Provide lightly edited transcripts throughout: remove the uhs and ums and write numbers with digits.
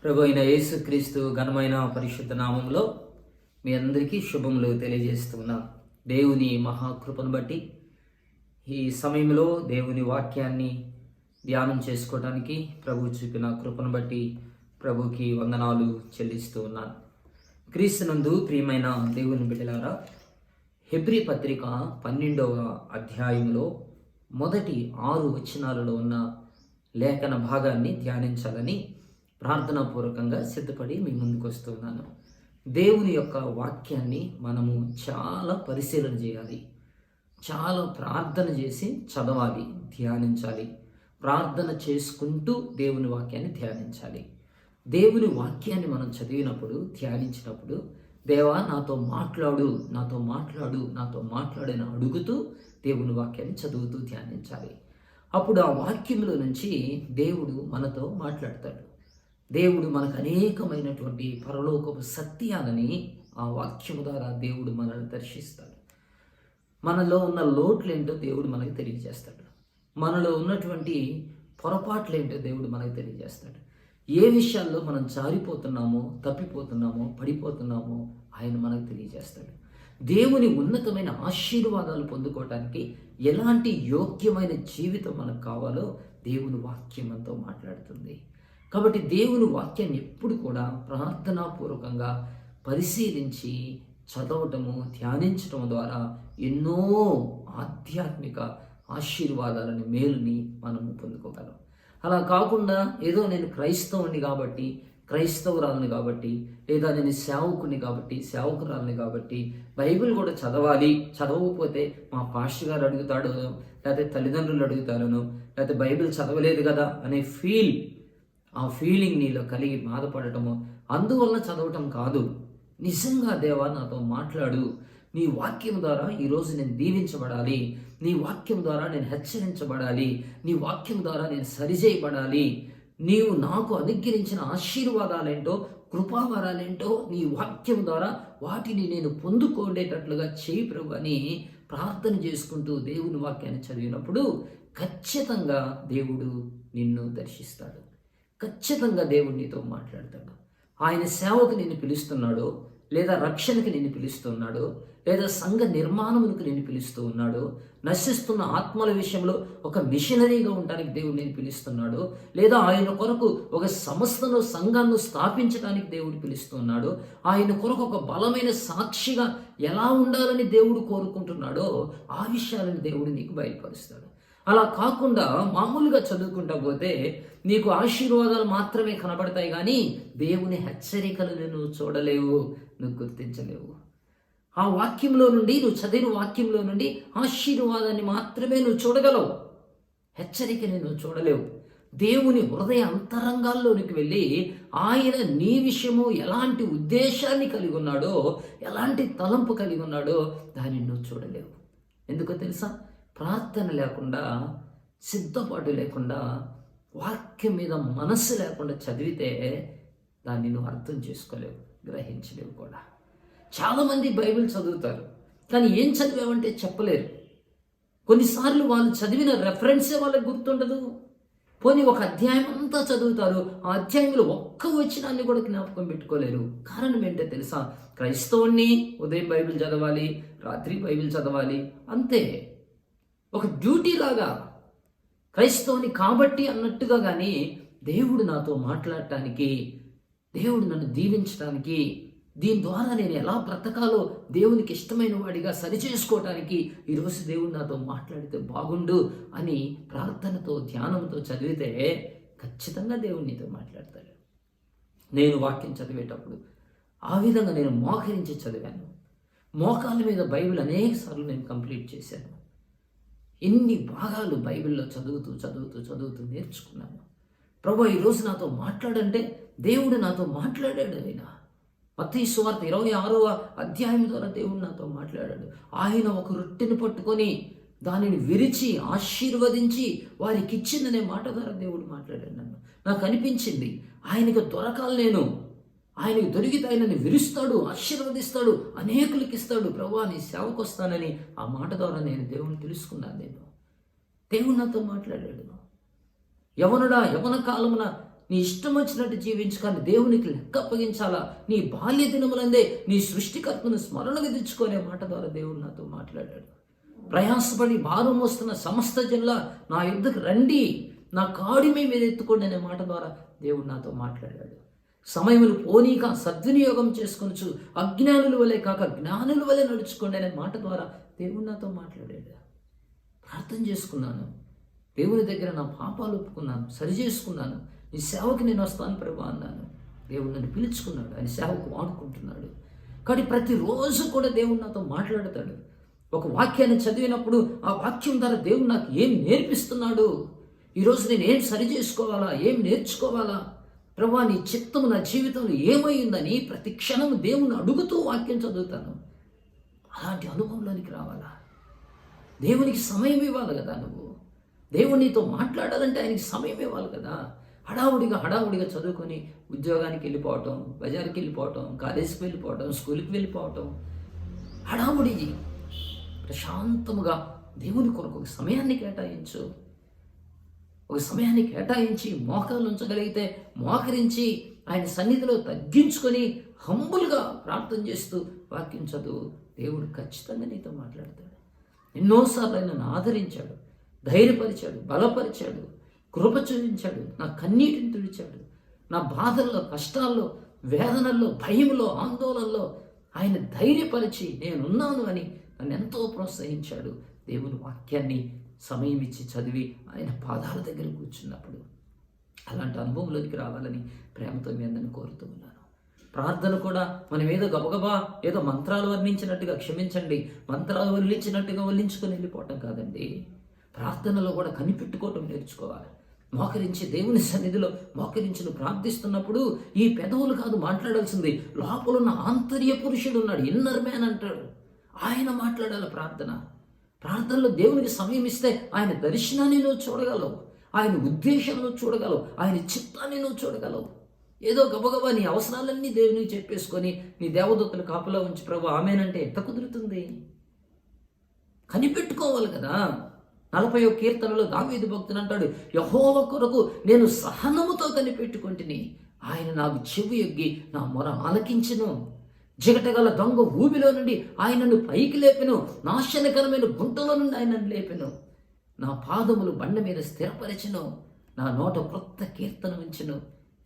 ప్రభు అయిన యేసుక్రీస్తు ఘనమైన పరిశుద్ధ నామంలో మీ అందరికీ శుభములు తెలియజేస్తున్నా. దేవుని మహాకృపను బట్టి ఈ సమయంలో దేవుని వాక్యాన్ని ధ్యానం చేసుకోవడానికి ప్రభు చూపిన కృపను బట్టి ప్రభుకి వందనాలు చెల్లిస్తూ ఉన్నాను. క్రీస్తునందు ప్రియమైన దేవుని బిడ్డలారా, హెబ్రీ పత్రిక 12వ అధ్యాయంలో మొదటి 6 వచనాలలో ఉన్న లేఖన భాగాన్ని ధ్యానించాలని ప్రార్థనాపూర్వకంగా సిద్ధపడి మీ ముందుకు వస్తున్నాను. దేవుని యొక్క వాక్యాన్ని మనము చాలా పరిశీలన చేయాలి, చాలా ప్రార్థన చేసి చదవాలి, ధ్యానించాలి. ప్రార్థన చేసుకుంటూ దేవుని వాక్యాన్ని ధ్యానించాలి. దేవుని వాక్యాన్ని మనం చదివినప్పుడు, ధ్యానించినప్పుడు దేవా నాతో మాట్లాడు, నాతో మాట్లాడు, నాతో మాట్లాడని అడుగుతూ దేవుని వాక్యాన్ని చదువుతూ ధ్యానించాలి. అప్పుడు ఆ వాక్యంలో నుంచి దేవుడు మనతో మాట్లాడతాడు. దేవుడు మనకు అనేకమైనటువంటి పరలోకపు సత్యాలని ఆ వాక్యము ద్వారా దేవుడు మనల్ని దర్శిస్తాడు. మనలో ఉన్న లోట్లేంటో దేవుడు మనకు తెలియజేస్తాడు. మనలో ఉన్నటువంటి పొరపాట్లేంటో దేవుడు మనకు తెలియజేస్తాడు. ఏ విషయాల్లో మనం జారిపోతున్నామో, తప్పిపోతున్నామో, పడిపోతున్నామో ఆయన మనకు తెలియజేస్తాడు. దేవుని ఉన్నతమైన ఆశీర్వాదాలు పొందుకోవటానికి ఎలాంటి యోగ్యమైన జీవితం మనకు కావాలో దేవుని వాక్యం మనతో మాట్లాడుతుంది. కాబట్టి దేవుని వాక్యాన్ని ఎప్పుడు కూడా ప్రార్థనాపూర్వకంగా పరిశీలించి చదవటము, ధ్యానించటం ద్వారా ఎన్నో ఆధ్యాత్మిక ఆశీర్వాదాలని, మేలుని మనము పొందుకోగలం. అలా కాకుండా ఏదో నేను క్రైస్తవుని కాబట్టి, క్రైస్తవురాలని కాబట్టి, లేదా నేను సేవకుని కాబట్టి, సేవకురాలని కాబట్టి బైబిల్ కూడా చదవాలి, చదవకపోతే మా పాస్టర్ గారు అడుగుతాడు, లేకపోతే తల్లిదండ్రులు అడుగుతారను, లేకపోతే బైబిల్ చదవలేదు కదా అనే ఆ ఫీలింగ్ నీలో కలిగి బాధపడటము, అందువల్ల చదవటం కాదు. నిజంగా దేవా నాతో మాట్లాడు, నీ వాక్యం ద్వారా ఈరోజు నేను దీవించబడాలి, నీ వాక్యం ద్వారా నేను హెచ్చరించబడాలి, నీ వాక్యం ద్వారా నేను సరిచేయబడాలి, నీవు నాకు అనుగ్రహించిన ఆశీర్వాదాలేంటో, కృపావరాలేంటో నీ వాక్యం ద్వారా వాటిని నేను పొందుకోండేటట్లుగా చేయి ప్రభు అని ప్రార్థన చేసుకుంటూ దేవుని వాక్యాన్ని చదివినప్పుడు ఖచ్చితంగా దేవుడు నిన్ను దర్శిస్తాడు. ఖచ్చితంగా దేవుడు నీతో మాట్లాడతాడు. ఆయన సేవకు నిన్ను పిలుస్తున్నాడు, లేదా రక్షణకి నిన్ను పిలుస్తున్నాడు, లేదా సంఘ నిర్మాణములకు నిన్ను పిలుస్తూ ఉన్నాడు, నశిస్తున్న ఆత్మల విషయంలో ఒక మిషనరీగా ఉండడానికి దేవుడు నేను పిలుస్తున్నాడు, లేదా ఆయన కొరకు ఒక సంస్థను, సంఘాన్ని స్థాపించడానికి దేవుడు పిలుస్తున్నాడు, ఆయన కొరకు ఒక బలమైన సాక్షిగా ఎలా ఉండాలని దేవుడు కోరుకుంటున్నాడో ఆ విషయాలను దేవుడు నీకు బయలుపరుస్తాడు. అలా కాకుండా మామూలుగా చదువుకుంటా పోతే నీకు ఆశీర్వాదాలు మాత్రమే కనబడతాయి, కానీ దేవుని హెచ్చరికలను నువ్వు చూడలేవు, నువ్వు గుర్తించలేవు. ఆ వాక్యంలో నుండి, నువ్వు చదివిన వాక్యంలో నుండి ఆశీర్వాదాన్ని మాత్రమే నువ్వు చూడగలవు, హెచ్చరికని నువ్వు చూడలేవు. దేవుని హృదయ అంతరంగాల్లోనికి వెళ్ళి ఆయన నీ విషయము ఎలాంటి ఉద్దేశాన్ని కలిగి ఉన్నాడో, ఎలాంటి తలంపు కలిగి ఉన్నాడో దాన్ని నువ్వు చూడలేవు. ఎందుకో తెలుసా? ప్రార్థన లేకుండా, సిద్ధపాటు లేకుండా, వాక్యం మీద మనస్సు లేకుండా చదివితే దాన్ని నువ్వు అర్థం చేసుకోలేవు, గ్రహించలేవు కూడా. చాలామంది బైబిల్ చదువుతారు, కానీ ఏం చదివామంటే చెప్పలేరు. కొన్నిసార్లు వాళ్ళు చదివిన రెఫరెన్సే వాళ్ళకి గుర్తుండదు. పోనీ ఒక అధ్యాయం అంతా చదువుతారు, ఆ అధ్యాయంలో ఒక్క వచనాన్ని కూడా జ్ఞాపకం పెట్టుకోలేరు. కారణం ఏంటో తెలుసా? క్రైస్తవుణ్ణి ఉదయం బైబిల్ చదవాలి, రాత్రి బైబిల్ చదవాలి, అంతే. ఒక డ్యూటీ లాగా, క్రైస్తవుని కాబట్టి అన్నట్టుగా. కానీ దేవుడు నాతో మాట్లాడటానికి, దేవుడు నన్ను దీవించడానికి, దీని ద్వారా నేను ఎలా బ్రతకాలో దేవునికి ఇష్టమైన వాడిగా సరిచేసుకోవటానికి ఈరోజు దేవుడు నాతో మాట్లాడితే బాగుండు అని ప్రార్థనతో, ధ్యానంతో చదివితే ఖచ్చితంగా దేవుడు నీతో మాట్లాడతాడు. నేను వాక్యం చదివేటప్పుడు ఆ విధంగా నేను మోకరించి చదివాను. మోకాళ్ళ మీద బైబిల్ అనేక సార్లు నేను కంప్లీట్ చేశాను. ఎన్ని భాగాలు బైబిల్లో చదువుతూ నేర్చుకున్నాను. ప్రభు ఈరోజు నాతో మాట్లాడంటే దేవుడు నాతో మాట్లాడాడు. మత్తయి సువార్త 26వ అధ్యాయం ద్వారా దేవుడు నాతో మాట్లాడాడు. ఆయన ఒక రొట్టెని పట్టుకొని దానిని విరిచి ఆశీర్వదించి వారికి ఇచ్చిందనే మాట ద్వారా దేవుడు మాట్లాడాడు. నాకు అనిపించింది ఆయనకు దొరకాలి, నేను ఆయనకు దొరికితే ఆయనని విరుస్తాడు, ఆశీర్వదిస్తాడు, అనేకులకి ఇస్తాడు. ప్రభువా నీ సేవకు వస్తానని ఆ మాట ద్వారా నేను దేవుని తెలుసుకున్నాను. దేవుడు నాతో మాట్లాడాడు. యవనుడా, యవన కాలమున నీ ఇష్టం వచ్చినట్టు జీవించుకొని దేవునికి లెక్క అప్పగించాలా. నీ బాల్య దినములందే నీ సృష్టికర్తను స్మరణకు తెచ్చుకునే మాట ద్వారా దేవుడు నాతో మాట్లాడాడు. ప్రయాసపడి భారం వస్తున్న సమస్త జనుల నా యుద్ధకు రండి, నా కాడిమే మీద ఎత్తుకోండి అనే మాట ద్వారా దేవుడు నాతో మాట్లాడాడు. సమయములు పోనీక సద్వినియోగం చేసుకొనొచ్చు, అజ్ఞానుల వలె కాక జ్ఞానుల వలె నడుచుకోండి అనే మాట ద్వారా దేవుడు నాతో మాట్లాడాడు. ప్రార్థన చేసుకున్నాను, దేవుని దగ్గర నా పాపాలు ఒప్పుకున్నాను, సరి చేసుకున్నాను. నీ సేవకి నేను వస్తాను ప్రభా అన్నాను. దేవుడు నన్ను పిలుచుకున్నాడు, ఆయన సేవకు వాడుకుంటున్నాడు. కానీ ప్రతిరోజు కూడా దేవుడు నాతో మాట్లాడతాడు. ఒక వాక్యాన్ని చదివినప్పుడు ఆ వాక్యం ద్వారా దేవుడు నాకు ఏం నేర్పిస్తున్నాడు, ఈరోజు నేను ఏం సరి చేసుకోవాలా, ఏం నేర్చుకోవాలా, ప్రభా నీ చిత్తము నా జీవితంలో ఏమైందని ప్రతి క్షణం దేవుని అడుగుతూ వాక్యం చదువుతాను. అలాంటి అనుభవంలోనికి రావాలా? దేవునికి సమయం ఇవ్వాలి కదా. నువ్వు దేవుడు నీతో మాట్లాడాలంటే ఆయనకి సమయం ఇవ్వాలి కదా. హడావుడిగా చదువుకొని ఉద్యోగానికి వెళ్ళిపోవటం, బజార్కి వెళ్ళిపోవటం, కాలేజీకి వెళ్ళిపోవటం, స్కూల్కి వెళ్ళిపోవటం, హడావుడి. ప్రశాంతముగా దేవుని కొరకు ఒక సమయాన్ని కేటాయించు. ఒక సమయాన్ని కేటాయించి మోకాలు ఉంచగలిగితే మోకరించి ఆయన సన్నిధిలో తగ్గించుకొని హంబుల్గా ప్రార్థన చేస్తూ వాక్యం చదువు. దేవుడు ఖచ్చితంగా నీతో మాట్లాడతాడు. ఎన్నోసార్లు ఆయన నన్ను ఆదరించాడు, ధైర్యపరిచాడు, బలపరిచాడు, కృప చూపించాడు, నా కన్నీటిని తుడిచాడు. నా బాధల్లో, కష్టాల్లో, వేదనల్లో, భయంలో, ఆందోళనలో ఆయన ధైర్యపరిచి నేనున్నాను అని నన్ను ఎంతో ప్రోత్సహించాడు. దేవుని వాక్యాన్ని సమయం ఇచ్చి చదివి ఆయన పాదాల దగ్గర కూర్చున్నప్పుడు అలాంటి అనుభవంలోనికి రావాలని ప్రేమతో మీ అందరిని కోరుతూ ఉన్నాను. ప్రార్థన కూడా మనం ఏదో గబగబా ఏదో మంత్రాలు వర్ణించినట్టుగా, క్షమించండి, మంత్రాలు వర్ణించినట్టుగా వర్ణించుకొని వెళ్ళిపోవటం కాదండి. ప్రార్థనలో కూడా కనిపెట్టుకోవటం నేర్చుకోవాలి. మోకరించి దేవుని సన్నిధిలో మోకరించి ప్రార్థిస్తున్నప్పుడు ఈ పెదవులు కాదు మాట్లాడాల్సింది, లోపల ఉన్న ఆంతర్య పురుషుడు ఉన్నాడు, ఇన్నర్ మ్యాన్ అంటాడు, ఆయన మాట్లాడాలి. ప్రార్థనలో దేవునికి సమయం ఇస్తే ఆయన దర్శనాన్ని నువ్వు చూడగలవు, ఆయన ఉద్దేశం నువ్వు చూడగలవు, ఆయన చిత్తాన్ని నువ్వు చూడగలవు. ఏదో గబగబా నీ అవసరాలన్నీ దేవునికి చెప్పేసుకొని నీ దేవదూతలు కాపులా ఉంచి ప్రభు ఆమెనంటే ఎంత కుదురుతుంది? కనిపెట్టుకోవాలి కదా. 40వ కీర్తనలో దావీదు భక్తుడు అంటాడు, యెహోవా కొరకు నేను సహనముతో కనిపెట్టుకుంటుని, ఆయన నాకు చెవి యొగ్గి నా మొర ఆలకించెను. జిగటగల దొంగ ఊబిలో నుండి ఆయనను పైకి లేపెను, నాశనకరమైన గుంటలో నుండి ఆయనను లేపెను. నా పాదములు బండ మీద స్థిరపరచెను, నా నోట క్రొత్త కీర్తన ఉంచెను.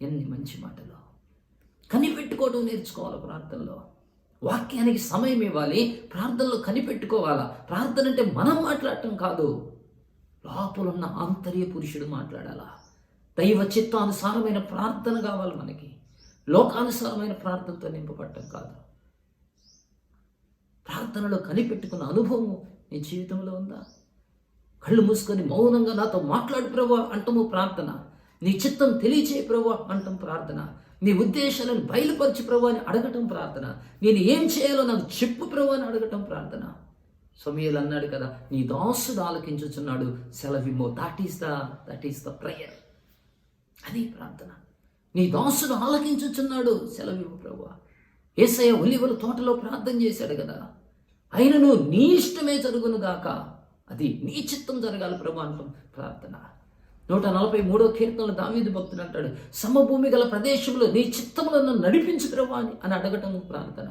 ఎన్ని మంచి మాటలు! కనిపెట్టుకోవడం నేర్చుకోవాలి. ప్రార్థనలో వాక్యానికి సమయం ఇవ్వాలి, ప్రార్థనలో కనిపెట్టుకోవాలా. ప్రార్థన అంటే మనం మాట్లాడటం కాదు, లోపలున్న ఆంతర్య పురుషుడు మాట్లాడాలా. దైవ చిత్తానుసారమైన ప్రార్థన కావాలి మనకి, లోకానుసారమైన ప్రార్థనతో నింపబడటం కాదు. ప్రార్థనలో కనిపెట్టుకున్న అనుభవం నీ జీవితంలో ఉందా? కళ్ళు మూసుకొని మౌనంగా నాతో మాట్లాడు ప్రభువా అంటము ప్రార్థన. నీ చిత్తం తెలియచేయ ప్రభువా అంటాం ప్రార్థన. నీ ఉద్దేశాలను బయలుపరిచి ప్రభువా అని అడగటం ప్రార్థన. నేను ఏం చేయాలో నాకు చెప్పు ప్రభువా అని అడగటం ప్రార్థన. సమూయేలు అన్నాడు కదా, నీ దాసుడు ఆలకించుచున్నాడు, సెలవిమ్మో. That is the prayer. అది ప్రార్థన. నీ దాసుడు ఆలకించుచున్నాడు, సెలవివ్వు ప్రభువా. యేసయ్య ఒలీవల తోటలో ప్రార్థన చేశాడు కదా, అయినను నీ ఇష్టమే జరుగును గాక, అది నీ చిత్తం జరగాలి ప్రభు అంటాం ప్రార్థన. 143వ కీర్తనలో దావీదు భక్తుడు అంటాడు, సమభూమి గల ప్రదేశంలో నీ చిత్తములను నడిపించు ప్రభు అని అడగటం ప్రార్థన.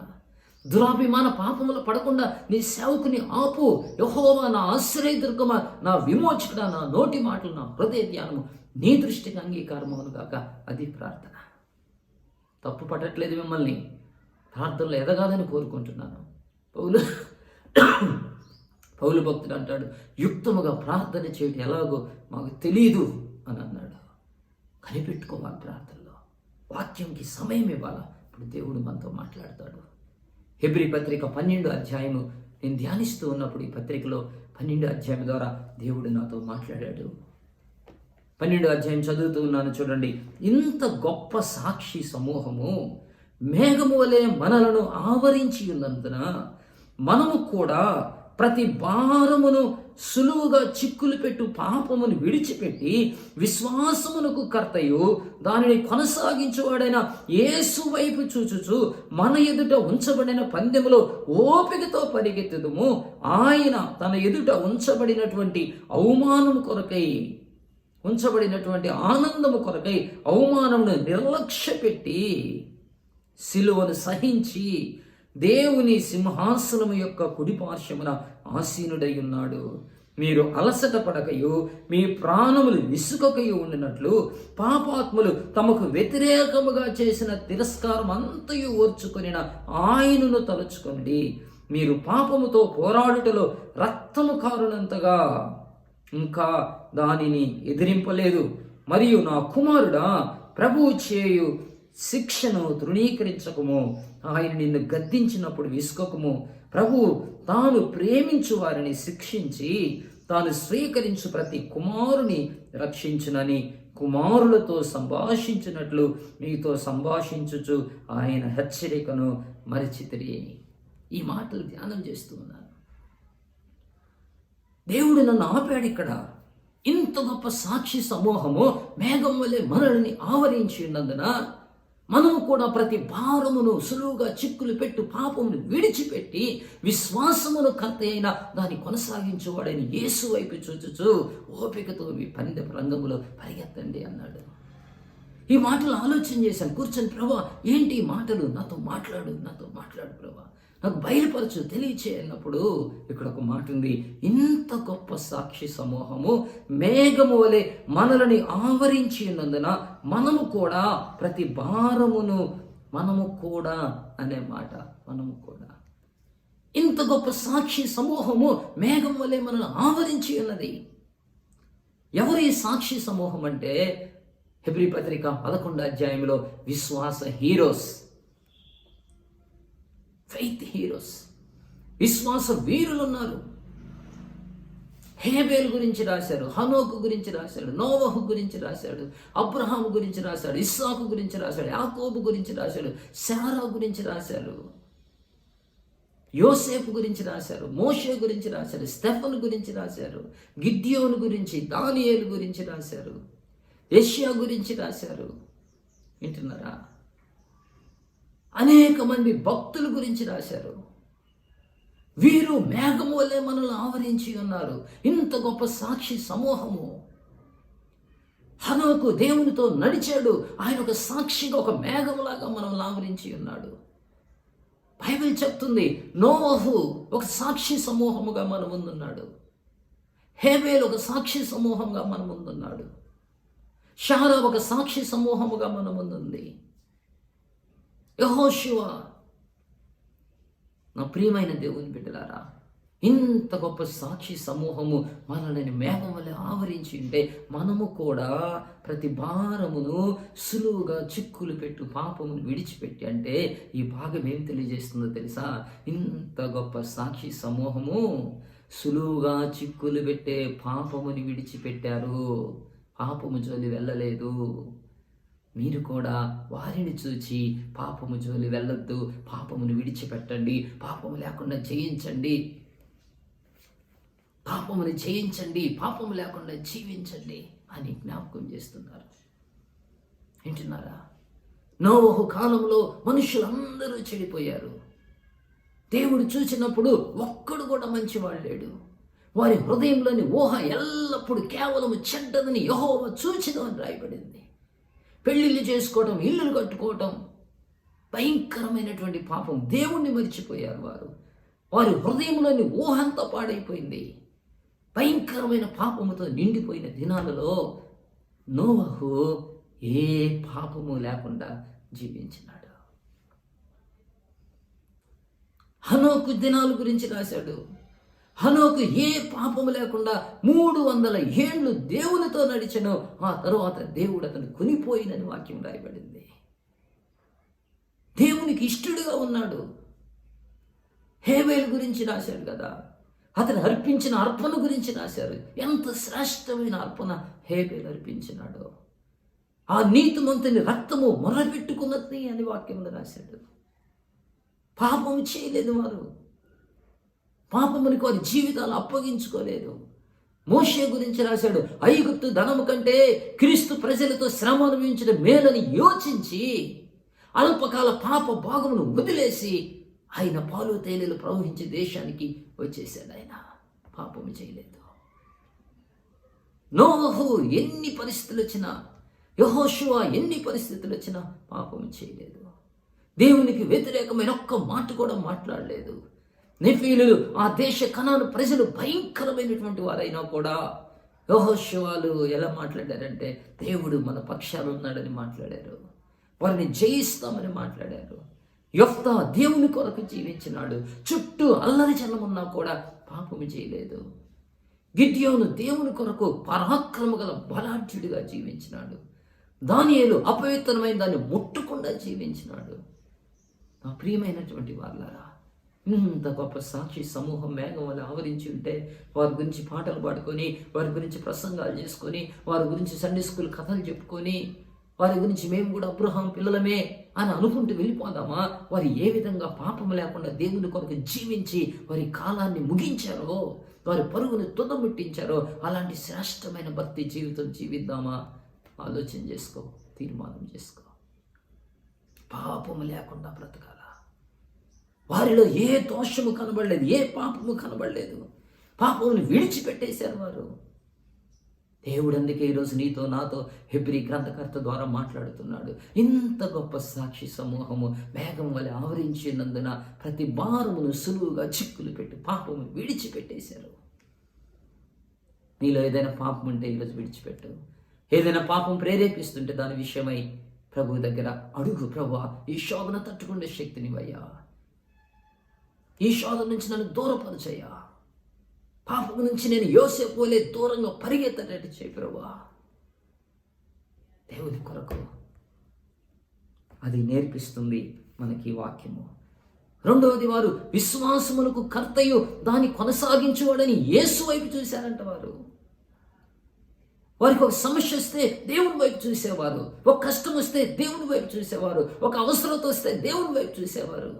దురాభిమాన పాపములు పడకుండా నీ సేవకుని ఆపు. యెహోవా నా ఆశ్రయదుర్గమా, నా విమోచకుడా, నా నోటి మాటలు, నా హృదయ ధ్యానము నీ దృష్టికి అంగీకారమవును గాక. అది ప్రార్థన. తప్పు పట్టట్లేదు మిమ్మల్ని, ప్రార్థనలో ఎదగాలని కోరుకుంటున్నాను. పౌలు భక్తుడు అంటాడు, యుక్తముగా ప్రార్థన చేయడం ఎలాగో మాకు తెలియదు అని అన్నాడు. కనిపెట్టుకోవాలి ప్రార్థనలో, వాక్యంకి సమయం ఇవ్వాలా. ఇప్పుడు దేవుడు మనతో మాట్లాడతాడు. హెబ్రీ పత్రిక 12వ అధ్యాయము నేను ధ్యానిస్తూ ఉన్నప్పుడు ఈ పత్రికలో 12వ అధ్యాయం ద్వారా దేవుడు నాతో మాట్లాడాడు. 12వ అధ్యాయం చదువుతూ ఉన్నాను చూడండి. ఇంత గొప్ప సాక్షి సమూహము మేఘము వలె మనలను ఆవరించి ఉన్నందున మనము కూడా ప్రతి భారమును సులువుగా చిక్కులు పెట్టు పాపమును విడిచిపెట్టి విశ్వాసమునకు కర్తయు దానిని కొనసాగించువాడైన యేసు వైపు చూచుచు మన ఎదుట ఉంచబడిన పందెములో ఓపికతో పరిగెత్తుదుము. ఆయన తన ఎదుట ఉంచబడినటువంటి అవమానం కొరకై ఉంచబడినటువంటి ఆనందము కొరకై అవమానమును నిర్లక్ష్య పెట్టి సిలువను సహించి దేవుని సింహాసనము యొక్క కుడిపార్శ్వమున ఆసీనుడై ఉన్నాడు. మీరు అలసట పడకయు మీ ప్రాణములు విసుకకయు ఉండినట్లు పాపాత్ములు తమకు వ్యతిరేకముగా చేసిన తిరస్కారం అంతయు ఓర్చుకొనిన ఆయనను తలుచుకోండి. మీరు పాపముతో పోరాడుటలో రక్తము కారునంతగా ఇంకా దానిని ఎదిరింపలేదు. మరియు నా కుమారుడా, ప్రభువు చేయు శిక్షను తృణీకరించకము. ఆయన నిన్ను గద్దించినప్పుడు విసుకకము. ప్రభువు తాను ప్రేమించు వారిని శిక్షించి తాను స్వీకరించు ప్రతి కుమారుని రక్షించునని కుమారులతో సంభాషించినట్లు మీతో సంభాషించుచు ఆయన హెచ్చరికను మరచితిరి. ఈ మాటలు ధ్యానం చేస్తూ ఉన్నాను. దేవుడు నన్ను ఆపాడు ఇక్కడ. ఇంత గొప్ప సాక్షి సమూహము మేఘం వలె మనల్ని ఆవరించి ఉన్నందున మనము కూడా ప్రతి భారమును సులువుగా చిక్కులు పెట్టు పాపమును విడిచిపెట్టి విశ్వాసమును కర్త అయిన దాన్ని కొనసాగించేవాడని యేసు వైపు చూచుచు ఓపికతో మీ పందెపు రంగములో పరిగెత్తండి అన్నాడు. ఈ మాటలు ఆలోచన చేశాను. కూర్చొని, ప్రభా ఏంటి ఈ మాటలు? నాతో మాట్లాడు ప్రభా, నాకు బయలుపరచు, తెలియచేయన్నప్పుడు ఇక్కడ ఒక మాట ఉంది. ఇంత గొప్ప సాక్షి సమూహము మేఘము వలె మనలని ఆవరించి ఉన్నందున మనము కూడా ప్రతి భారమును మనము కూడా అనే మాట, మనము కూడా. ఇంత గొప్ప సాక్షి సమూహము మేఘం వలె మనల్ని ఆవరించి ఉన్నది. ఎవరు ఈ సాక్షి సమూహం అంటే, హెబ్రీ పత్రిక 11వ అధ్యాయంలో విశ్వాస హీరోస్, ఫెయిత్ హీరోస్, విశ్వాస వీరులు ఉన్నారు. హేబేలు గురించి రాశాడు, హనోకు గురించి రాశాడు, నోవహు గురించి రాశాడు, అబ్రహాము గురించి రాశాడు, ఇస్సాకు గురించి రాశాడు, యాకోబు గురించి రాశాడు, శారా గురించి రాశాడు, యోసేపు గురించి రాశారు, మోషే గురించి రాశారు, స్టెఫను గురించి రాశారు, గిద్యోను గురించి, దానియేలు గురించి రాశారు, యెషయా గురించి రాశారు. వింటున్నారా? అనేక మంది భక్తుల గురించి రాశారు. వీరు మేఘము వలె మనల్ని ఆవరించి ఉన్నారు. ఇంత గొప్ప సాక్షి సమూహము. హనోకు దేవునితో నడిచాడు. ఆయన ఒక సాక్షిగా, ఒక మేఘములాగా మనల్ని ఆవరించి ఉన్నాడు. బైబిల్ చెప్తుంది, నోవహు ఒక సాక్షి సమూహముగా మన ముందున్నాడు. హేబేలు ఒక సాక్షి సమూహంగా మన ముందున్నాడు. శారా ఒక సాక్షి సమూహముగా మన ముందుంది. యెహోషువ. నా ప్రియమైన దేవుని బిడ్డలారా, ఇంత గొప్ప సాక్షి సమూహము మనల్ని మేఘం వలె ఆవరించి ఉంటే మనము కూడా ప్రతి భారమును సులువుగా చిక్కులు పెట్టు పాపమును విడిచిపెట్టి, అంటే ఈ భాగం ఏం తెలియజేస్తుందో తెలుసా? ఇంత గొప్ప సాక్షి సమూహము సులువుగా చిక్కులు పెట్టే పాపముని విడిచిపెట్టారు. పాపము జోలి వెళ్ళలేదు. మీరు కూడా వారిని చూచి పాపము జోలి వెళ్ళొద్దు, పాపమును విడిచిపెట్టండి, పాపము లేకుండా జయించండి, పాపముని జయించండి, పాపము లేకుండా జీవించండి అని జ్ఞాపకం చేస్తున్నారు. వింటున్నారా? నోవహు కాలంలో మనుషులందరూ చెడిపోయారు. దేవుడు చూసినప్పుడు ఒక్కడు కూడా మంచివాడు లేడు. వారి హృదయంలోని ఊహ ఎల్లప్పుడూ కేవలం చెడ్డదని యెహోవా చూచెను అని రాయబడింది. పెళ్ళిళ్ళు చేసుకోవటం, ఇల్లులు కట్టుకోవటం భయంకరమైనటువంటి పాపం. దేవుణ్ణి మరిచిపోయారు వారు. వారి హృదయంలోని ఊహంతా పాడైపోయింది. భయంకరమైన పాపముతో నిండిపోయిన దినాలలో నోవహు ఏ పాపము లేకుండా జీవించినాడు. హనోకు దినాల గురించి రాశాడు. హనోకు ఏ పాపము లేకుండా 300 ఏళ్ళు దేవునితో నడిచెను. ఆ తరువాత దేవుడు అతను కొనిపోయినని వాక్యం రాయబడింది. దేవునికి ఇష్టడుగా ఉన్నాడు. హేబేలు గురించి రాశాడు కదా, అతను అర్పించిన అర్పణ గురించి రాశారు. ఎంత శ్రేష్టమైన అర్పణ హేబేలు అర్పించినాడో. ఆ నీతిమంతుని రక్తము మొరపెట్టుకున్నది అని వాక్యంలో రాశాడు. పాపము చేయలేదు వారు. పాపమునికి వారి జీవితాలు అప్పగించుకోలేదు. మోషే గురించి రాశాడు. ఐగుప్తు ధనము కంటే క్రీస్తు ప్రజలతో శ్రమ అనుభవించడం మేలని యోచించి అల్పకాల పాప భాగమును వదిలేసి ఆయన పాలు తేనెలు ప్రవహించే దేశానికి వచ్చేసాడు. ఆయన పాపము చేయలేదు. నోహు ఎన్ని పరిస్థితులు వచ్చినా, యెహోషువ ఎన్ని పరిస్థితులు వచ్చినా పాపం చేయలేదు. దేవునికి వ్యతిరేకమైన ఒక్క మాట కూడా మాట్లాడలేదు. నెఫీలు ఆ దేశ కనాను ప్రజలు భయంకరమైనటువంటి వారైనా కూడా యెహోషువలు ఎలా మాట్లాడారంటే, దేవుడు మన పక్షాన ఉన్నాడని మాట్లాడారు. వారిని జయిస్తామని మాట్లాడారు. యెఫ్తా దేవుని కొరకు జీవించినాడు. చుట్టూ అల్లరి జనమున్నా కూడా పాపము చేయలేదు. గిద్యోను దేవుని కొరకు పరాక్రమ గల బలాఢ్యుడిగా జీవించినాడు. దానియేలు అపవిత్రమైన దాన్ని ముట్టకుండా జీవించినాడు. నా ప్రియమైనటువంటి వాళ్ళారా, ఇంత గొప్ప సాక్షి సమూహం మేఘం వల్ల ఆవరించి ఉంటే, వారి గురించి పాటలు పాడుకొని, వారి గురించి ప్రసంగాలు చేసుకొని, వారి గురించి సండే స్కూల్ కథలు చెప్పుకొని, వారి గురించి మేము కూడా అబ్రహాం పిల్లలమే అని అనుకుంటూ వెళ్ళిపోదామా? వారు ఏ విధంగా పాపం లేకుండా దేవుని కొరకు జీవించి వారి కాలాన్ని ముగించారో, వారి పరుగును తుదముట్టించారో, అలాంటి శ్రేష్టమైన భక్తి జీవితం జీవిద్దామా? ఆలోచన చేసుకో, తీర్మానం చేసుకో. పాపము లేకుండా బ్రతకాల. వారిలో ఏ దోషము కనబడలేదు, ఏ పాపము కనబడలేదు. పాపమును విడిచిపెట్టేశారు వారు. దేవుడు అందుకే ఈరోజు నీతో నాతో హెబ్రీ గ్రంథకర్త ద్వారా మాట్లాడుతున్నాడు. ఇంత గొప్ప సాక్షి సమూహము మేఘం వలె ఆవరించినందున ప్రతి భారమును సులువుగా చిక్కులు పెట్టి పాపము విడిచిపెట్టేశారు. నీలో ఏదైనా పాపం ఉంటే ఈరోజు విడిచిపెట్టు. ఏదైనా పాపం ప్రేరేపిస్తుంటే దాని విషయమై ప్రభు దగ్గర అడుగు. ప్రభువా, ఈ శోధన తట్టుకునే శక్తినివయ్యా, ఈ శోధన నుంచి నన్ను దూరపరచయ్యా, పాపం నుంచి నేను యోసేపు వలె దూరంగా పరిగెత్తేటట్టు చేయి ప్రభువా. దేవుని కొరకు అది నేర్పిస్తుంది మనకి వాక్యము. రెండవది, వారు విశ్వాసమునకు కర్తయు దాన్ని కొనసాగించేవాడని యేసు వైపు చూశారంట. వారికి ఒక సమస్య వస్తే దేవుని వైపు చూసేవారు, ఒక కష్టం వస్తే దేవుని వైపు చూసేవారు, ఒక అవసరత వస్తే దేవుని వైపు చూసేవారు.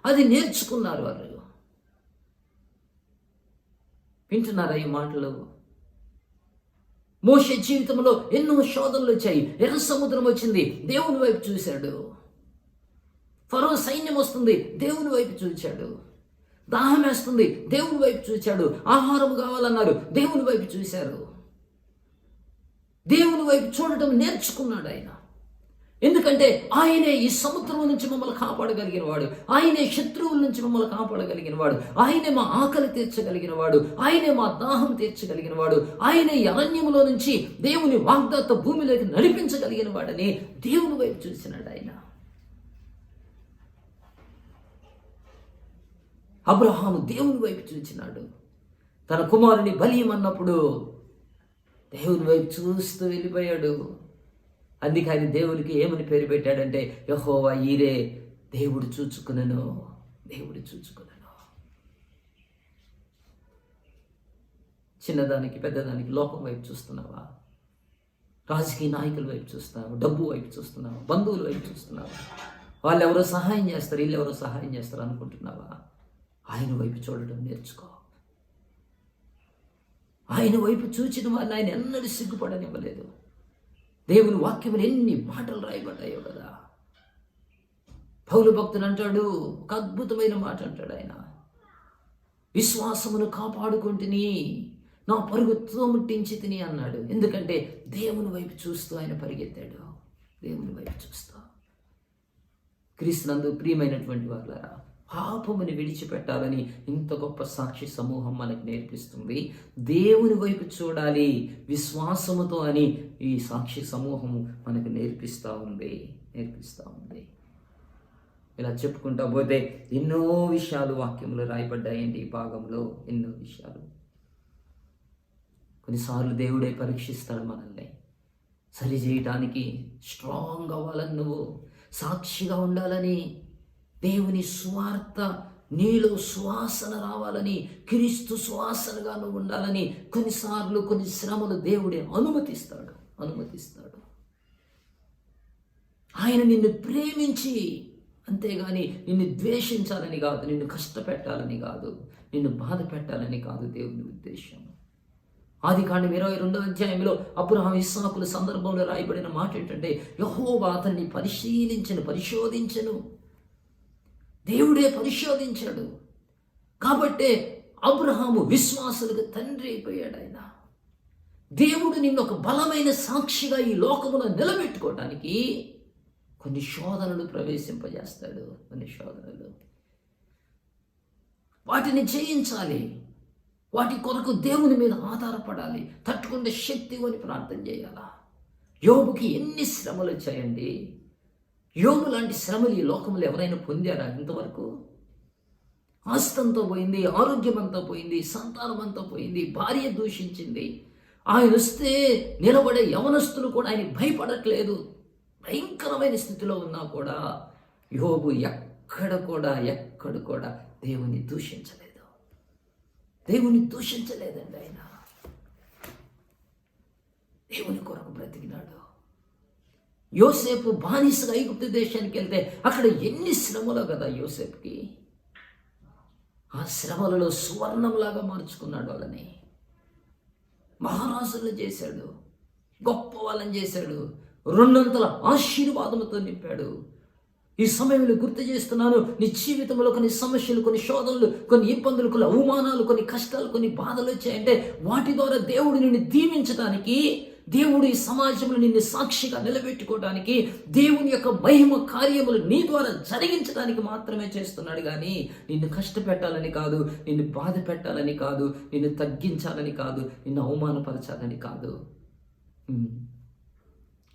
అది నేర్చుకున్నారు వారు. వింటున్నారా ఈ మాటలు? మోషే జీవితంలో ఎన్నో శోధనలు వచ్చాయి. ఎర్ర సముద్రం వచ్చింది, దేవుని వైపు చూశాడు. ఫరో సైన్యం వస్తుంది, దేవుని వైపు చూశాడు. దాహం వేస్తుంది, దేవుని వైపు చూశాడు. ఆహారం కావాలన్నారు, దేవుని వైపు చూశారు. దేవుని వైపు చూడటం నేర్చుకున్నాడు ఆయన. ఎందుకంటే ఆయనే ఈ సముద్రం నుంచి మమ్మల్ని కాపాడగలిగిన వాడు, ఆయనే శత్రువుల నుంచి మమ్మల్ని కాపాడగలిగిన వాడు, ఆయనే మా ఆకలి తీర్చగలిగిన వాడు, ఆయనే మా దాహం తీర్చగలిగిన వాడు, ఆయనే ఈ అరణ్యములో నుంచి దేవుని వాగ్దాత భూమిలోకి నడిపించగలిగిన వాడని దేవుని వైపు చూసినాడు ఆయన. అబ్రహాము దేవుని వైపు చూచినాడు. తన కుమారుని బలియమన్నప్పుడు దేవుని వైపు చూస్తూ వెళ్ళిపోయాడు. అందుకే ఆయన దేవునికి ఏమని పేరు పెట్టాడంటే, యెహోవా ఈరే, దేవుడు చూచుకునను, దేవుడు చూచుకునను. చిన్నదానికి పెద్దదానికి లోకం వైపు చూస్తున్నావా? రాజకీయ నాయకుల వైపు చూస్తున్నావా? డబ్బు వైపు చూస్తున్నావా? బంధువుల వైపు చూస్తున్నావా? వాళ్ళు ఎవరో సహాయం చేస్తారు, వీళ్ళు ఎవరో సహాయం చేస్తారు అనుకుంటున్నావా? ఆయన వైపు చూడడం నేర్చుకో. ఆయన వైపు చూచిన వారిని ఆయన ఎన్నడూ సిగ్గుపడనివ్వలేదు. దేవుని వాక్యములు ఎన్ని మాటలు రాయబడ్డాయో కదా. పౌలు భక్తుడు అంటాడు, ఒక అద్భుతమైన మాట అంటాడు ఆయన, విశ్వాసమును కాపాడుకుంటుని నా పరుగుతో ముట్టించి తిని అన్నాడు. ఎందుకంటే దేవుని వైపు చూస్తూ ఆయన పరిగెత్తాడు. దేవుని వైపు చూస్తూ. క్రీస్తునందు ప్రియమైనటువంటి వాళ్ళారా, పాపముని విడిచిపెట్టాలని ఇంత గొప్ప సాక్షి సమూహం మనకు నేర్పిస్తుంది. దేవుని వైపు చూడాలి విశ్వాసముతో అని ఈ సాక్షి సమూహము మనకు నేర్పిస్తూ ఉంది. ఇలా చెప్పుకుంటా పోతే ఎన్నో విషయాలు వాక్యములు రాయబడ్డాయండి ఈ భాగంలో. ఎన్నో విషయాలు. కొన్నిసార్లు దేవుడే పరీక్షిస్తాడు మనల్ని సరి చేయటానికి. స్ట్రాంగ్ అవ్వాలని, నువ్వు సాక్షిగా ఉండాలని, దేవుని సువార్త నీలో సువాసన రావాలని, క్రీస్తు సువాసనగా నువ్వు ఉండాలని కొన్నిసార్లు కొన్ని శ్రమలు దేవుడే అనుమతిస్తాడు. ఆయన నిన్ను ప్రేమించి, అంతేగాని నిన్ను ద్వేషించాలని కాదు, నిన్ను కష్టపెట్టాలని కాదు, నిన్ను బాధ పెట్టాలని కాదు దేవుని ఉద్దేశం. ఆదికాండం 22వ అధ్యాయంలో అబ్రహాము ఇస్సాకుల సందర్భంలో రాయబడిన మాట ఏంటంటే, యెహోవా అతన్ని పరిశోధించను. దేవుడే పరిశోధించాడు. కాబట్టే అబ్రహాము విశ్వాసులకు తండ్రి అయిపోయాడు. ఆయన దేవుడు నిన్ను ఒక బలమైన సాక్షిగా ఈ లోకములో నిలబెట్టుకోవడానికి కొన్ని శోధనలు ప్రవేశింపజేస్తాడు. కొన్ని శోధనలు, వాటిని జయించాలి. వాటి కొరకు దేవుని మీద ఆధారపడాలి. తట్టుకునే శక్తి అని ప్రార్థన చేయాలా. యోబుకి ఎన్ని శ్రమలు వచ్చాయండి. యోబు లాంటి శ్రమలు ఈ లోకంలో ఎవరైనా పొందారా ఇంతవరకు? ఆస్తంతో పోయింది, ఆరోగ్యం అంతా పోయింది, సంతానం అంతా పోయింది, భార్య దూషించింది. ఆయన వస్తే నిలబడే యవనస్తులు కూడా ఆయన భయపడట్లేదు. భయంకరమైన స్థితిలో ఉన్నా కూడా యోబు ఎక్కడ కూడా దేవుని దూషించలేదు. దేవుని దూషించలేదండి. ఆయన దేవుని కొరకు బ్రతికినాడు. యోసేపు బానిసగా ఐగుప్తు దేశానికి వెళ్తే అక్కడ ఎన్ని శ్రమలు కదా యోసేపుకి. ఆ శ్రమలలో సువర్ణంలాగా మార్చుకున్నాడు. వాళ్ళని మహారాజులు చేశాడు, గొప్ప వాళ్ళని చేశాడు, 200 ఆశీర్వాదముతో నింపాడు. ఈ సమయంలో గుర్తు చేస్తున్నాను, నీ జీవితంలో కొన్ని సమస్యలు, కొన్ని శోధనలు, కొన్ని ఇబ్బందులు, కొన్ని అవమానాలు, కొన్ని కష్టాలు, కొన్ని బాధలు వచ్చాయంటే వాటి ద్వారా దేవుడు నిన్ను దీవించడానికి, దేవుడు ఈ సమాజంలో నిన్ను సాక్షిగా నిలబెట్టుకోవడానికి, దేవుని యొక్క మహిమ కార్యములు నీ ద్వారా జరిగించడానికి మాత్రమే చేస్తున్నాడు. కానీ నిన్ను కష్టపెట్టాలని కాదు, నిన్ను బాధ పెట్టాలని కాదు, నిన్ను తగ్గించాలని కాదు, నిన్ను అవమానపరచాలని కాదు.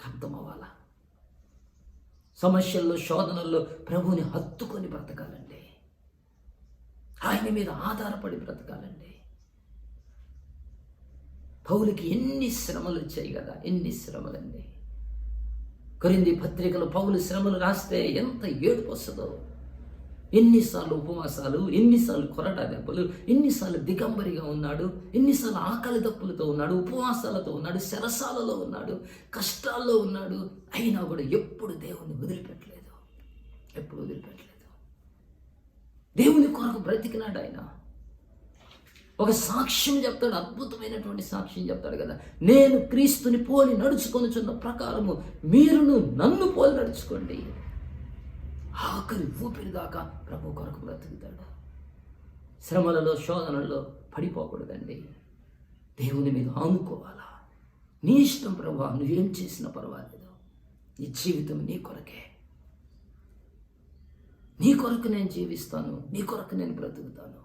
అర్థమవ్వాలా? సమస్యల్లో, శోధనల్లో ప్రభువుని హత్తుకొని బ్రతకాలండి. ఆయన మీద ఆధారపడి బ్రతకాలండి. పౌలుకి ఎన్ని శ్రమలు వచ్చాయి కదా, ఎన్ని శ్రమలండి. కొరింథీ పత్రికలో పౌలు శ్రమలు రాస్తే ఎంత ఏడుపు వస్తుందో. ఎన్నిసార్లు ఉపవాసాలు, ఎన్నిసార్లు కొరడా దెబ్బలు, ఎన్నిసార్లు దిగంబరిగా ఉన్నాడు, ఎన్నిసార్లు ఆకలి దప్పులతో ఉన్నాడు, ఉపవాసాలతో ఉన్నాడు, శరసాలలో ఉన్నాడు, కష్టాల్లో ఉన్నాడు. అయినా కూడా ఎప్పుడు దేవుణ్ణి వదిలిపెట్టలేదు. ఎప్పుడు వదిలిపెట్టలేదు. దేవుని కొరకు బ్రతికినాడు. ఆయన ఒక సాక్ష్యం చెప్తాడు, అద్భుతమైనటువంటి సాక్ష్యం చెప్తాడు కదా. నేను క్రీస్తుని పోలి నడుచుకొనుచున్న ప్రకారము మీరును నన్ను పోలి నడుచుకోండి. ఆఖరి ఊపిరి దాకా ప్రభు కొరకు బ్రతుకుతాడు. శ్రమలలో, శోధనల్లో పడిపోకూడదండి. దేవుని మీద ఆనుకోవాలా. నీ ఇష్టం ప్రభు, నువ్వేం చేసినా పర్వాలేదు. నీ జీవితం నీ కొరకే. నీ కొరకు నేను జీవిస్తాను, నీ కొరకు నేను బ్రతుకుతాను.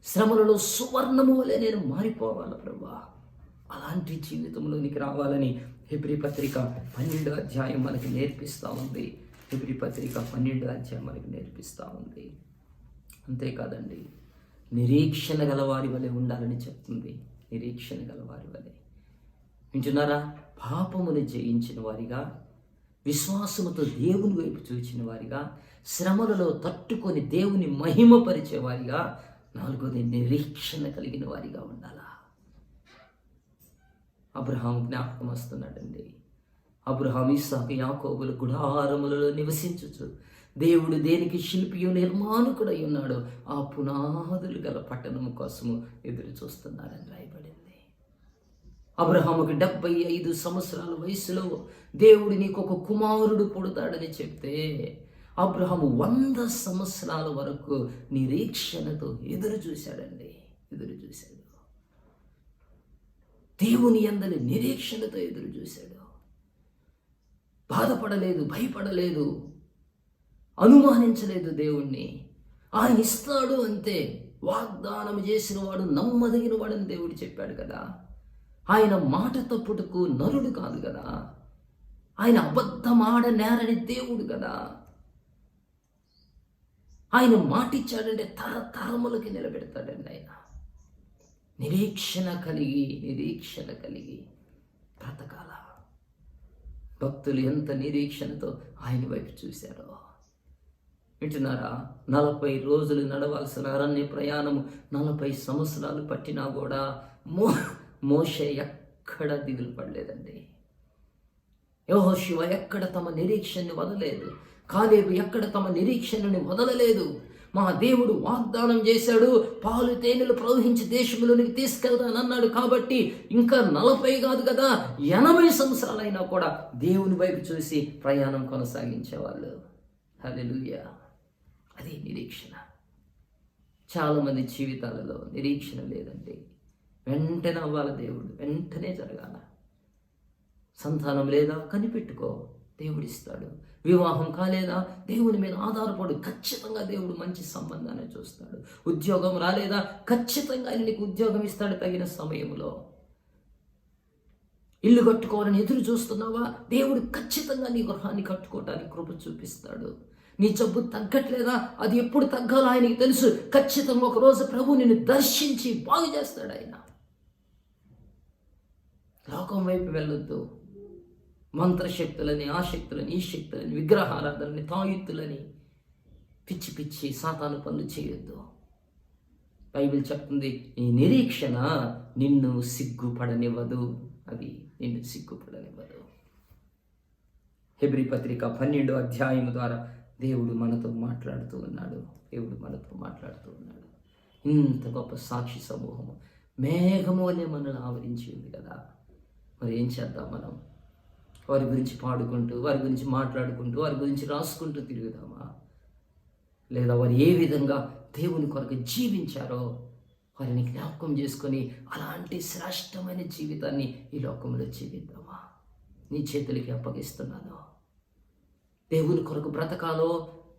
శ్రమలలో సువర్ణము వలె నేను మారిపోవాలి ప్రభా. అలాంటి జీవితంలోనికి రావాలని హెబ్రీ పత్రిక 12వ అధ్యాయం మనకి నేర్పిస్తూ ఉంది. హెబ్రీ పత్రిక 12వ అధ్యాయం మనకి నేర్పిస్తూ ఉంది. అంతేకాదండి, నిరీక్షణ గలవారి వలె ఉండాలని చెప్తుంది. నిరీక్షణ గలవారి వలె వింటున్నారా? పాపమును జయించిన వారిగా, విశ్వాసముతో దేవుని వైపు చూచిన వారిగా, శ్రమలలో తట్టుకొని దేవుని మహిమపరిచేవారిగా, 4వది నిరీక్షణ కలిగిన వారిగా ఉండాలా. అబ్రహాము జ్ఞాపకం వస్తున్నాడండి. అబ్రహాము, ఇస్సాకు, యాకోబులు గుడారములలో నివసించుచు దేవుడు దేనికి శిల్పియు నిర్మాణకుడై ఉన్నాడో ఆ పునాదులు గల పట్టణము కోసము ఎదురు చూస్తున్నాడని రాయబడింది. అబ్రహాముకి 75 సంవత్సరాల వయసులో దేవుడు నీకు ఒక కుమారుడు పుడతాడని చెప్తే అబ్రహాము 100 సంవత్సరాల వరకు నిరీక్షణతో ఎదురు చూశాడండి. ఎదురు చూశాడు. దేవుని యందలి నిరీక్షణతో ఎదురు చూశాడు. బాధపడలేదు, భయపడలేదు, అనుమానించలేదు దేవుణ్ణి. ఆయన ఇస్తాడు అంతే. వాగ్దానం చేసిన వాడు నమ్మదగిన వాడని దేవుడు చెప్పాడు కదా. ఆయన మాట తప్పుటకు నరుడు కాదు కదా. ఆయన అబద్ధమాడ నేరని దేవుడు కదా. ఆయన మాటిచ్చాడంటే తరతరములకి నిలబెడతాడండి. ఆయన నిరీక్షణ కలిగి బ్రతకాల. భక్తులు ఎంత నిరీక్షణతో ఆయన వైపు చూశారో వింటున్నారా? 40 రోజులు నడవాల్సిన అరణ్య ప్రయాణము 40 సంవత్సరాలు పట్టినా కూడా మోషే ఎక్కడ దిగులు పడలేదండి. యెహోషువ ఎక్కడ తమ నిరీక్షణని వదలలేదు. కాలేబు ఎక్కడ తమ నిరీక్షణని వదలలేదు. మా దేవుడు వాగ్దానం చేశాడు, పాలు తేనెలు ప్రవహించి దేశంలోనికి తీసుకెళ్తానన్నాడు. కాబట్టి ఇంకా 40 కాదు కదా, 80 సంవత్సరాలైనా కూడా దేవుని వైపు చూసి ప్రయాణం కొనసాగించేవాళ్ళు. హల్లెలూయా. అది నిరీక్షణ. చాలామంది జీవితాలలో నిరీక్షణ లేదండి. వెంటనే అవ్వాలి దేవుడు, వెంటనే జరగాల. సంతానం లేదా, కనిపెట్టుకో, దేవుడిస్తాడు. వివాహం కాలేదా, దేవుని మీద ఆధారపడు, ఖచ్చితంగా దేవుడు మంచి సంబంధాన్ని చూస్తాడు. ఉద్యోగం రాలేదా, ఖచ్చితంగా ఆయన నీకు ఉద్యోగం ఇస్తాడు తగిన సమయంలో. ఇల్లు కట్టుకోవాలని ఎదురు చూస్తున్నావా, దేవుడు ఖచ్చితంగా నీ గృహాన్ని కట్టుకోవటానికి కృప చూపిస్తాడు. నీ జబ్బు తగ్గట్లేదా, అది ఎప్పుడు తగ్గాలో ఆయనకి తెలుసు. ఖచ్చితంగా ఒకరోజు ప్రభు నిన్ను దర్శించి బాగు చేస్తాడు ఆయన. లోకం వైపు వెళ్ళొద్దు. మంత్రశక్తులని, ఆ శక్తులని, ఈ శక్తులని, విగ్రహారాధనని, తాయుత్తులని, పిచ్చి పిచ్చి సాతాను పనులు చేయొద్దు. బైబిల్ చెప్తుంది, ఈ నిరీక్షణ నిన్ను సిగ్గుపడనివ్వదు. అది నిన్ను సిగ్గుపడనివ్వదు. హెబ్రీ పత్రిక 12వ అధ్యాయం ద్వారా దేవుడు మనతో మాట్లాడుతూ ఉన్నాడు. ఇంత గొప్ప సాక్షి సమూహము మేఘము వలె మనల్ని ఆవరించి ఉంది కదా. మరి ఏం చేద్దాం మనం? వారి గురించి పాడుకుంటూ, వారి గురించి మాట్లాడుకుంటూ, వారి గురించి రాసుకుంటూ తిరుగుదామా? లేదా వారు ఏ విధంగా దేవుని కొరకు జీవించారో వారిని జ్ఞాపకం చేసుకొని అలాంటి శ్రేష్టమైన జీవితాన్ని ఈ లోకంలో జీవిద్దామా? నీ చేతులకి అప్పగిస్తున్నాను. దేవుని కొరకు బ్రతకాలో,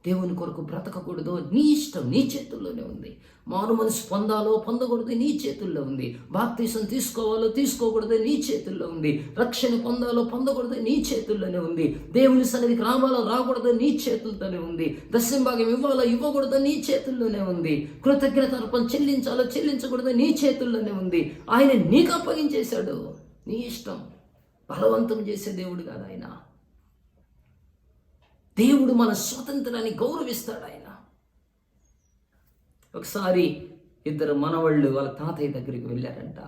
దేవుని కొరకు బ్రతకకూడదో నీ ఇష్టం, నీ చేతుల్లోనే ఉంది. మారు మనసు పొందాలో పొందకూడదు నీ చేతుల్లో ఉంది. బాప్తీసం తీసుకోవాలో తీసుకోకూడదు నీ చేతుల్లో ఉంది. రక్షణ పొందాలో పొందకూడదు నీ చేతుల్లోనే ఉంది. దేవుని సన్నిధికి రావాలో రాకూడదు నీ చేతులతోనే ఉంది. దశంభాగం ఇవ్వాలో ఇవ్వకూడదు నీ చేతుల్లోనే ఉంది. కృతజ్ఞత అర్పణ చెల్లించాలో చెల్లించకూడదు నీ చేతుల్లోనే ఉంది. ఆయన నీకు అప్పగించేశాడు. నీ ఇష్టం. బలవంతం చేసే దేవుడు కాదు ఆయన. దేవుడు మన స్వాతంత్రాన్ని గౌరవిస్తాడు ఆయన. ఒకసారి ఇద్దరు మనవాళ్ళు వాళ్ళ తాతయ్య దగ్గరికి వెళ్ళారంట.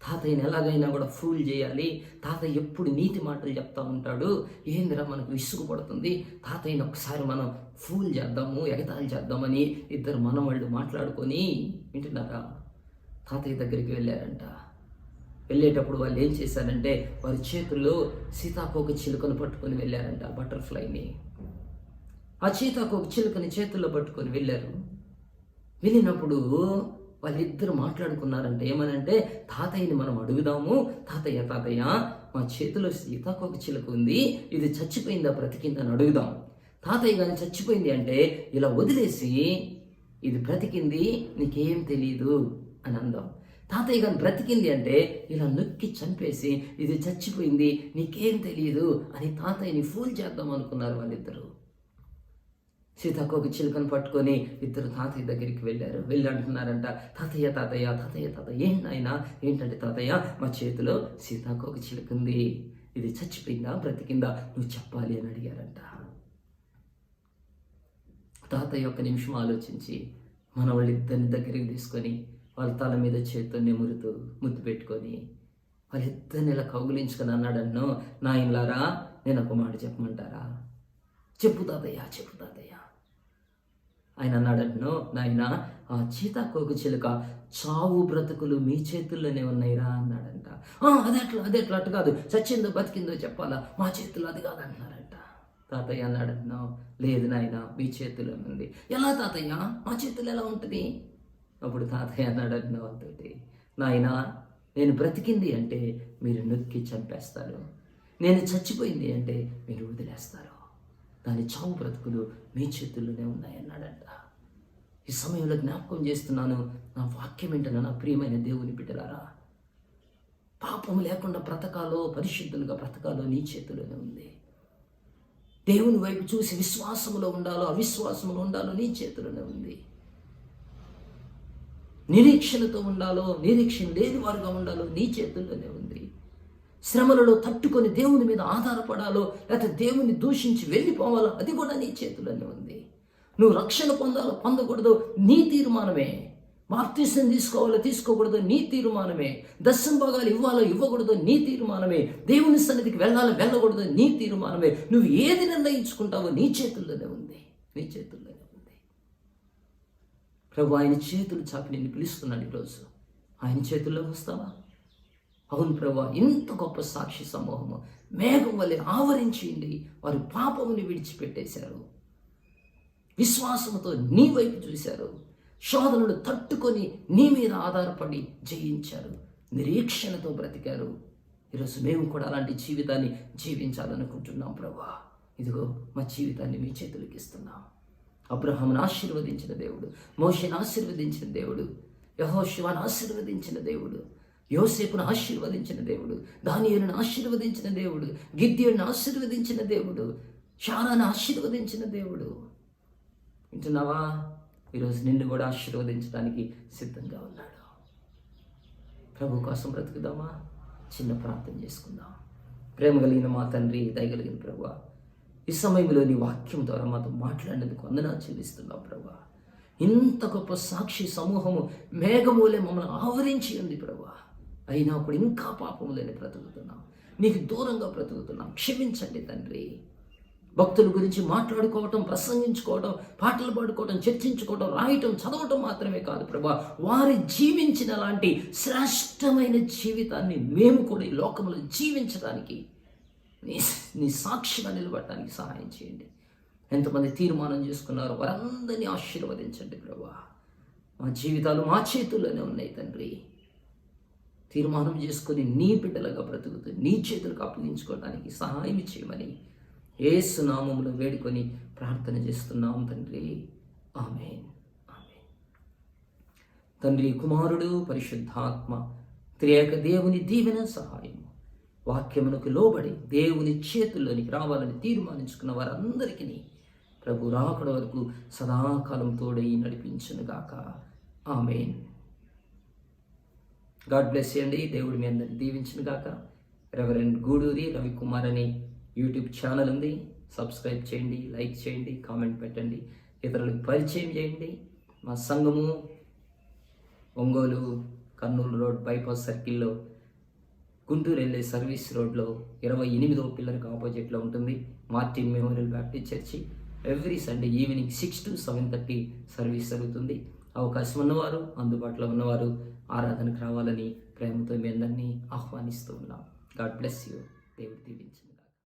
తాతయ్యని ఎలాగైనా కూడా ఫూల్ చేయాలి. తాతయ్య ఎప్పుడు నీతి మాటలు చెప్తా ఉంటాడు. ఏందిరా మనకు విసుగు పడుతుంది, తాతయ్యని ఒకసారి మనం ఫూల్ చేద్దాము, ఎగతాళి చేద్దామని ఇద్దరు మనవాళ్ళు మాట్లాడుకొని, వింటున్నారా, తాతయ్య దగ్గరికి వెళ్ళారంట. వెళ్ళేటప్పుడు వాళ్ళు ఏం చేశారంటే వారి చేతుల్లో సీతాకోక చిలుకను పట్టుకొని వెళ్ళారంట, బటర్ఫ్లైని. ఆ సీతాకోక చిలుకని చేతుల్లో పట్టుకొని వెళ్ళారు. వెళ్ళినప్పుడు వాళ్ళిద్దరు మాట్లాడుకున్నారంట. ఏమనంటే, తాతయ్యని మనం అడుగుదాము, తాతయ్య మా చేతిలో సీతాకోక చిలుక ఉంది, ఇది చచ్చిపోయిందా బ్రతికిందని అడుగుదాం. తాతయ్య కానీ చచ్చిపోయింది అంటే ఇలా వదిలేసి, ఇది బ్రతికింది నీకేం తెలీదు అని అందాం. తాతయ్య కానీ బ్రతికింది అంటే ఇలా నొక్కి చంపేసి, ఇది చచ్చిపోయింది నీకేం తెలియదు అని తాతయ్యని ఫూల్ చేద్దాం అనుకున్నారు వాళ్ళిద్దరు. సీతాకోక చిలుకను పట్టుకొని ఇద్దరు తాతయ్య దగ్గరికి వెళ్ళారు. వెళ్ళి అంటున్నారంట, తాతయ్య ఏంటైనా ఏంటంటే, తాతయ్య మా చేతిలో సీతాకోక చిలుక ఉంది, ఇది చచ్చిపోయిందా బ్రతికిందా నువ్వు చెప్పాలి అని అడిగారంట. తాతయ్య ఒక్క నిమిషం ఆలోచించి మన వాళ్ళిద్దరిని దగ్గరికి తీసుకొని వాళ్ళ తల మీద చేతితో నెమురుతూ ముద్దు పెట్టుకొని వాళ్ళిద్దరిని ఇలా కౌగులించుకొని అన్నాడన్నో, నాయనలారా నేను ఒక మాట చెప్పమంటారా? చెప్పు తాతయ్య. ఆయన అన్నాడన్నో, నాయన ఆ సీతాకోక చిలుక చావు బ్రతుకులు మీ చేతుల్లోనే ఉన్నాయిరా అన్నాడంట. అదెట్లా అటు కాదు, చచ్చిందో బతికిందో చెప్పాలా, మా చేతుల్లో అది కాదంటున్నారంట. తాతయ్య అన్నాడన్నో, లేదు నాయన మీ చేతుల్లో ఉంది. ఎలా తాతయ్య, మా చేతుల్లో ఎలా ఉంటుంది? అప్పుడు తాతయ్య అన్నాడన్నో వాళ్ళతోటి, నాయన నేను బ్రతికింది అంటే మీరు నొక్కి చంపేస్తారు, నేను చచ్చిపోయింది అంటే మీరు వదిలేస్తారు, దాని చావు బ్రతుకులు మీ చేతుల్లోనే ఉన్నాయన్నాడంట. ఈ సమయంలో జ్ఞాపకం చేస్తున్నాను, నా వాక్యం ఏంటన్నా నా ప్రియమైన దేవుని బిడ్డలారా, పాపం లేకుండా బ్రతకాలో, పరిశుద్ధులుగా బ్రతకాలో నీ చేతుల్లోనే ఉంది. దేవుని వైపు చూసి విశ్వాసములో ఉండాలో అవిశ్వాసములో ఉండాలో నీ చేతుల్లోనే ఉంది. నిరీక్షణతో ఉండాలో నిరీక్షణ లేని వారుగా ఉండాలో నీ చేతుల్లోనే ఉంది. శ్రమలలో తట్టుకొని దేవుని మీద ఆధారపడాలో లేకపోతే దేవుని దూషించి వెళ్ళిపోవాలో అది కూడా నీ చేతుల్లోనే ఉంది. నువ్వు రక్షణ పొందాలో పొందకూడదు నీ తీర్మానమే. బాప్తీసం తీసుకోవాలో తీసుకోకూడదు నీ తీర్మానమే. దశమ భాగాలు ఇవ్వాలో ఇవ్వకూడదు నీ తీర్మానమే. దేవుని సన్నిధికి వెళ్ళాలో వెళ్ళకూడదు నీ తీర్మానమే. నువ్వు ఏది నిర్ణయించుకుంటావో నీ చేతుల్లోనే ఉంది. ప్రభు ఆయన చేతులు చాపి నిన్ను పిలుస్తున్నాడు ఈరోజు. ఆయన చేతుల్లోకి వస్తావా? అవును ప్రభు, ఇంత గొప్ప సాక్షి సమూహము మేఘం వలె ఆవరించింది. వారు పాపముని విడిచిపెట్టేశారు, విశ్వాసంతో నీ వైపు చూశారు, శోధనలు తట్టుకొని నీ మీద ఆధారపడి జయించారు, నిరీక్షణతో బ్రతికారు. ఈరోజు మేము కూడా అలాంటి జీవితాన్ని జీవించాలనుకుంటున్నాం ప్రభా. ఇదిగో మా జీవితాన్ని మీ చేతులకి ఇస్తున్నాం. అబ్రహామును ఆశీర్వదించిన దేవుడు, మోషేను ఆశీర్వదించిన దేవుడు, యెహోషువను ఆశీర్వదించిన దేవుడు, యోసేపును ఆశీర్వదించిన దేవుడు, దానియేలును ఆశీర్వదించిన దేవుడు, గిద్యోనును ఆశీర్వదించిన దేవుడు, షారాను ఆశీర్వదించిన దేవుడు. వింటున్నావా? ఈరోజు నిన్ను కూడా ఆశీర్వదించడానికి సిద్ధంగా ఉన్నాడు. ప్రభు కోసం బ్రతుకుదామా? చిన్న ప్రార్థన చేసుకుందాం. ప్రేమ కలిగిన మా తండ్రి, దయగలిగిన ప్రభువా, ఈ సమయంలో నీ వాక్యం ద్వారా మాతో మాట్లాడినందుకు వందనాలు చెల్లిస్తున్నాం ప్రభువా. ఇంత గొప్ప సాక్షి సమూహము మేఘమూలే మమ్మల్ని ఆవరించి ఉంది ప్రభువా. అయినా కూడా ఇంకా పాపములని బ్రతుకుతున్నాం, నీకు దూరంగా బ్రతుకుతున్నాం. క్షమించండి తండ్రి. భక్తుల గురించి మాట్లాడుకోవటం, ప్రసంగించుకోవడం, పాటలు పాడుకోవడం, చర్చించుకోవడం, రాయటం, చదవటం మాత్రమే కాదు ప్రభా, వారి జీవించిన లాంటి శ్రేష్టమైన జీవితాన్ని మేము కూడా ఈ లోకంలో జీవించడానికి, నీ సాక్షిగా నిలబడటానికి సహాయం చేయండి. ఎంతమంది తీర్మానం చేసుకున్నారో వారందరినీ ఆశీర్వదించండి ప్రభా. మా జీవితాలు మా చేతుల్లోనే ఉన్నాయి తండ్రి. తీర్మానం చేసుకొని నీ బిడ్డలుగా బ్రతుకుతూ నీ చేతులకు అప్పగించుకోవడానికి సహాయం చేయమని యేసు నామములో వేడుకొని ప్రార్థన చేస్తున్నాం తండ్రి. ఆమేన్. ఆమేన్. తండ్రి, కుమారుడు, పరిశుద్ధాత్మ త్రియేక దేవుని దీవెన సహాయం వాక్యమునకు లోబడి దేవుని చేతుల్లోనికి రావాలని తీర్మానించుకున్న వారందరికీ ప్రభు రాకడ వరకు సదాకాలం తోడై నడిపించునుగాక. ఆమేన్. గాడ్ బ్లెస్ చేయండి. దేవుడు మీ అందరిని దీవించునుగాక. రెవరెండ్ గూడూరి రవికుమార్ అని యూట్యూబ్ ఛానల్ ఉంది. సబ్స్క్రైబ్ చేయండి, లైక్ చేయండి, కామెంట్ పెట్టండి, ఇతరులకు పరిచయం చేయండి. మా సంఘము ఒంగోలు కర్నూలు రోడ్ బైపాస్ సర్కిల్లో గుంటూరు వెళ్ళే సర్వీస్ రోడ్లో 28వ పిల్లర్కి ఆపోజిట్లో ఉంటుంది. Martin memorial Baptist church. Every Sunday evening 6 to 7:30 service జరుగుతుంది. అవకాశం ఉన్నవారు, అందుబాటులో ఉన్నవారు ఆరాధనకు రావాలని ప్రేమతో మీ అందరినీ ఆహ్వానిస్తూ ఉన్నాం. God bless you. దేవుడు దీవించండి.